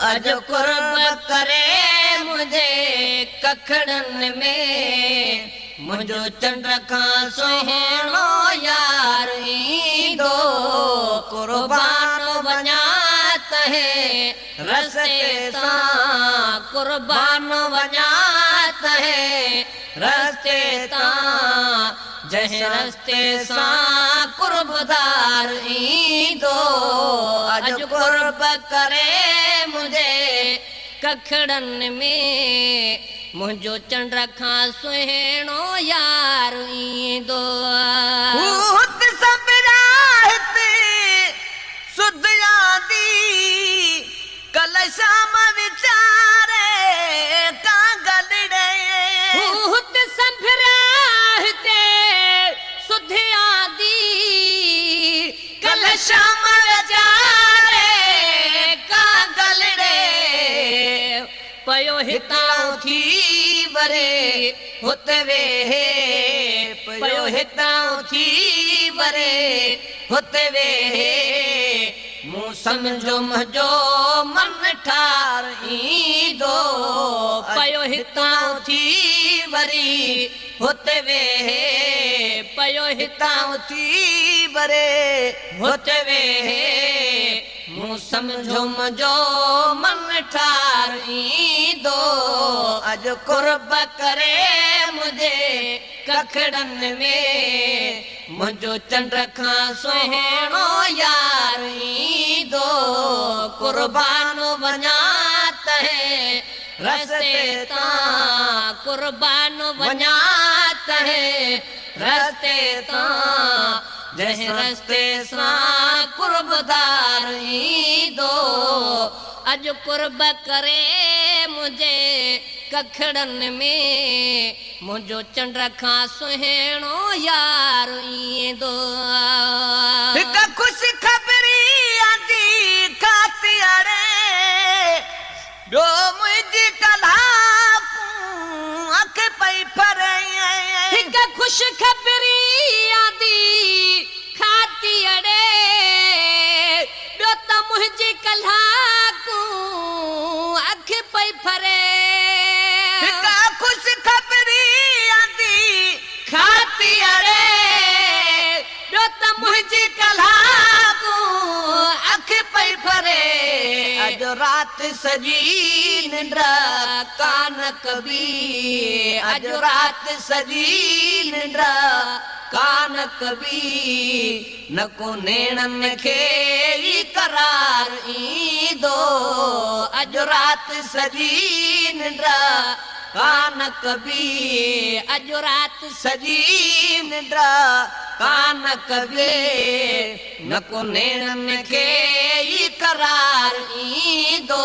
अज कुर्ब करे मुझे कखड़न में मुझो चंड खां सुहिणो यार ईंदो कुर्बान वञा तहे रस्ते तां कुर्बान वञा तहे रस्ते तां जंहिं रस्ते सां कुर्बदार ईंदो अज कुर्ब करे मुझे कखड़न में मुझो चंड खां सुहिणो यार ईंदो कल शाम विचारे कांगलड़े हुत संभराहते सुधिया दी कल शाम विचारे कांगलड़े पयो हितां थी वरे हुत वेहे पयो हितां थी वरे हुत वेहे मूं समझो मुझो मन ठार ईंदो पयो हितां थी वरी हुत वेहे पयो हितां थी वरे हुत वेहे मूं समझो मुझो मन ठार ईंदो अज कुर्ब करे मुझे कखड़न में मुझो चंड खां सुहिणो यार ईंदो कुर्बान वञा तहे रस्ते तां कुर्बान वञा तहे रस्ते तां जंहिं रस्ते सां कुर्बदार ईंदो अज कुर्ब करे मुझे कखड़न में मुझो चंड खां सुहिणो यार ईंदो हिक ख़ुशि ख़बरी आंदी खाती अड़े ॿियो मुंहिंजी कलाक अख पई फरे हिक ख़ुशि ख़बरी आंदी खाती अड़े ॿियो त मुंहिंजी कलाक अख पई फरे हिक ख़ुशि ख़बरी आंदी खाती अड़े ॿियो त मुंहिंजी कलाक अख पई फरे अॼु राति सॼी निंड कान कबी अॼु राति सॼी निंड कान कबी न को नेणन खे ई करार ईंदो अॼु राति सॼी निंड कान कबी अॼु राति सॼी निंड कान कबी न को नेणन खे ई करार ईंदो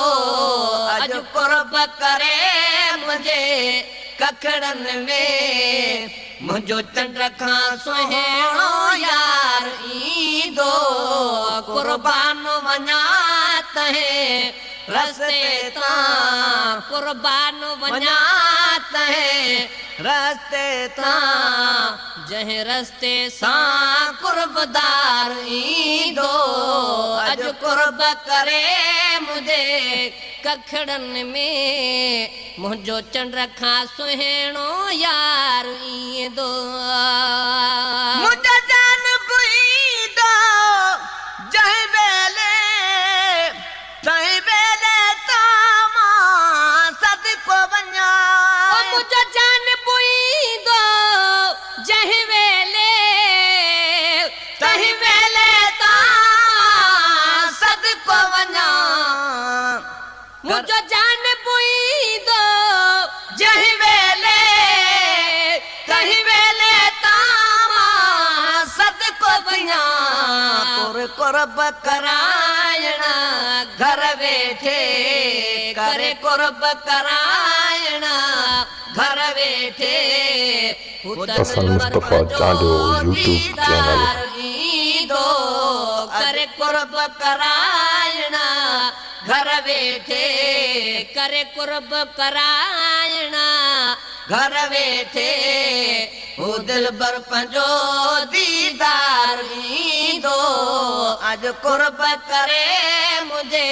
अॼु कुर्ब करे मुंहिंजे कखड़न में मुझो चंड खां सुहिणो यार ईंदो कुर्बान वञा तहे रस्ते तां कुर्बान वञा तहे रस्ते तां जंहिं रस्ते सां कुर्बदार ईंदो अॼु कुर्ब करे मुझे कखड़न में मुझो चंड खां सुहिणो यार ईंदो मुझो जान बुईंदो जंहिं वेले तंहिं वेले तां मां सदको वञा मुझो जान बुईंदो जंहिं वेले तंहिं वेले तां सदको वञा मुझो जान बुईंदो जंहिं वेले तंहिं वेले तां मां सदको वञा कुर्ब कराइण घर वेठे करे कुर्ब कराइण घर वेठे हसन मुस्तफा चांडो यूट्यूब चैनल ईंदो करे कुर्ब कराइण घर वेठे करे कुर्ब कराइण घर वेठे वो दिलबर पंजो दीदार ईंदो अज कुर्ब करे मुझे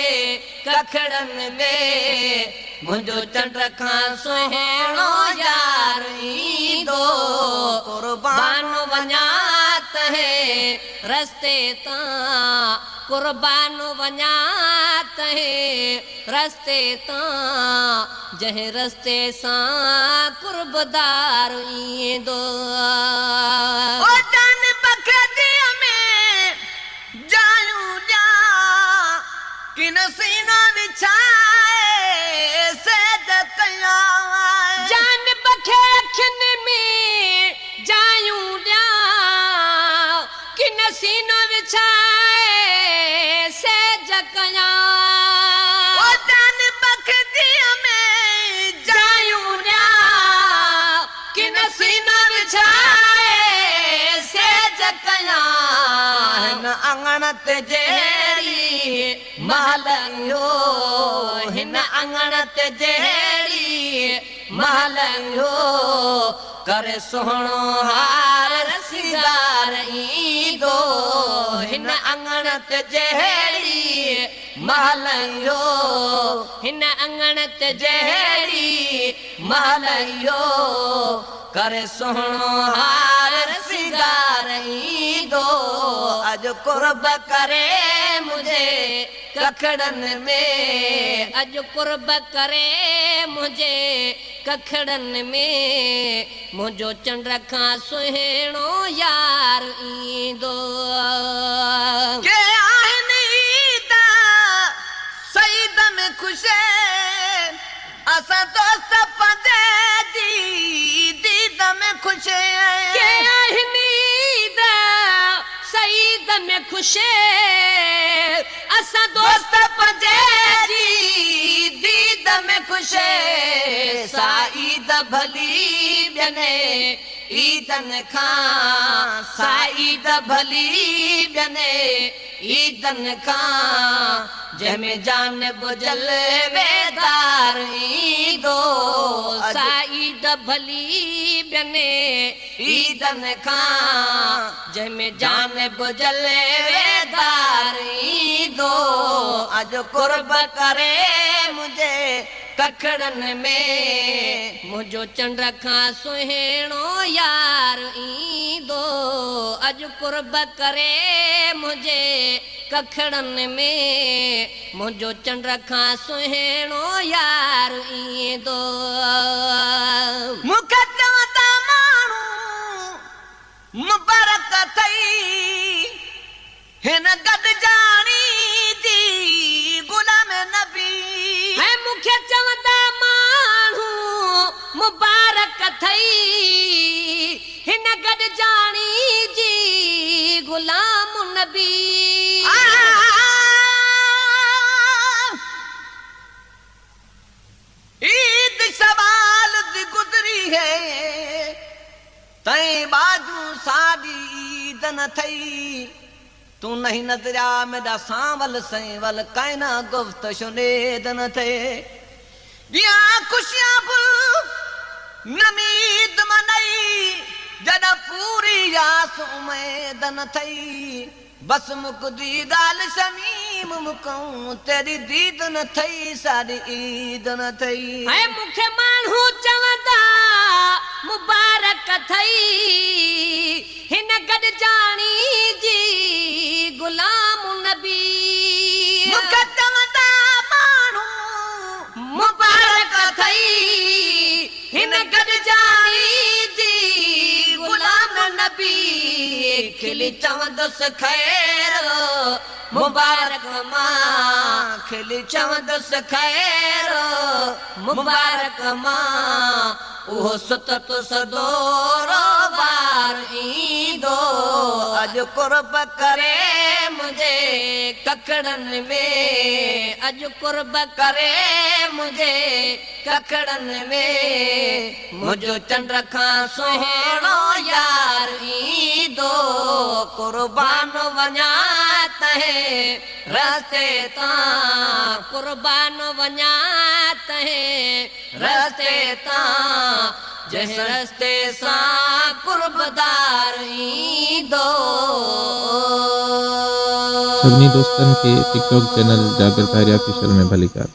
कखड़न में मुझो चंड खां सुहिणो यार ईंदो कुर्बान वञा तहे रस्ते तां कुर्बान वञा तहे रस्ते तां जंहिं रस्ते सां कुर्बदार ईंदो ओ जान बखदीअ में जायूं ॾिया किन सीना विछाए सेज कयां जान बखे अखियुनि में जायूं ॾिया किन सीनो विछाए सेज कयां ओ जान बखदीअ में जायूं ॾिया किन सीनो विछाए सेज कयां हिन अंगण ते जहिड़ी महलियो हिन अंगण ते जहिड़ी महलियो करे सुहिणो हार रसीदार ईंदो हिन अंगण ते जहिड़ी महलियो हिन अंगण ते जहिड़ी महलियो करे सुहिणो हार रसीदार ईंदो अॼु कुर्ब करे मुझे कखड़न में अॼु कुर्ब करे मुझे कखड़न में मुझो चंड खां सुहिणो यार ईंदो के आहिनि ईद सईद में ख़ुशि असां दोस्त पंहिंजे जी दीद में ख़ुशि के आहिनि ईद सईद में ख़ुशि असां दोस्त पंहिंजे जी दीद में ख़ुशि सा ईद भली ॿियनि ईदनि खां सा ईद भली ॿियनि ईदनि खां जंहिंमें जान बुझल वेदार ईंदो सा ईद भली ॿियनि ईदनि खां जंहिंमें जान बुझल वेदार ईंदो अॼु कुर्ब करे मुझे कखड़न में मुझो चंड खां सुहिणो यार ईंदो अॼु कुर्ब करे मुझे कखड़न में मुझो चंड खां सुहिणो यार ईंदो मूंखे चवंदा माण्हू मुबारक अथई हिन गॾिजाणी जी गुलाम नबी ऐं मूंखे चवंदा माण्हू मुबारक अथई हिन गॾिजाणी जी गुलाम नबी ईद सवाल दी गुज़री है तई बाजू सादी ईद न थई तू नहीं नजरिया मेरा सांवल सैवल कायना गुफ्त शुनेद न थे दिया खुशियां बुल नमीद मनई जद पूरी यास उमेद न थई बस मुकदी गाल शमीम मुकऊं तेरी दीद न थई सारी ईद न थई ऐं मूंखे माण्हू चवंदा मुबारक अथई हिन गॾिजाणी जी गुलाम नबी मूंखे चवंदा माण्हू मुबारक अथई हिन गॾिजाणी जी गुलाम नबी खिली चवंदुसि ख़ैर मुबारक मां खिली चवंदुसि ख़ैर मुबारक मां उहो सुतत सदोरो बार ईंदो अॼु कुर्ब करे मुझे कखड़न में अॼु कुर्ब करे मुझे कखड़न में मुझो चंड खां सुहिणो यार ईंदो कुर्बान वञा तहे रस्ते तां कुर्बान वञा तहे रस्ते तां जंहिं रस्ते सां कुर्बदार ईंदो सभिनी दोस्तनि खे टिकटॉक चैनल जागर तारिया ऑफिशियल में भली कर।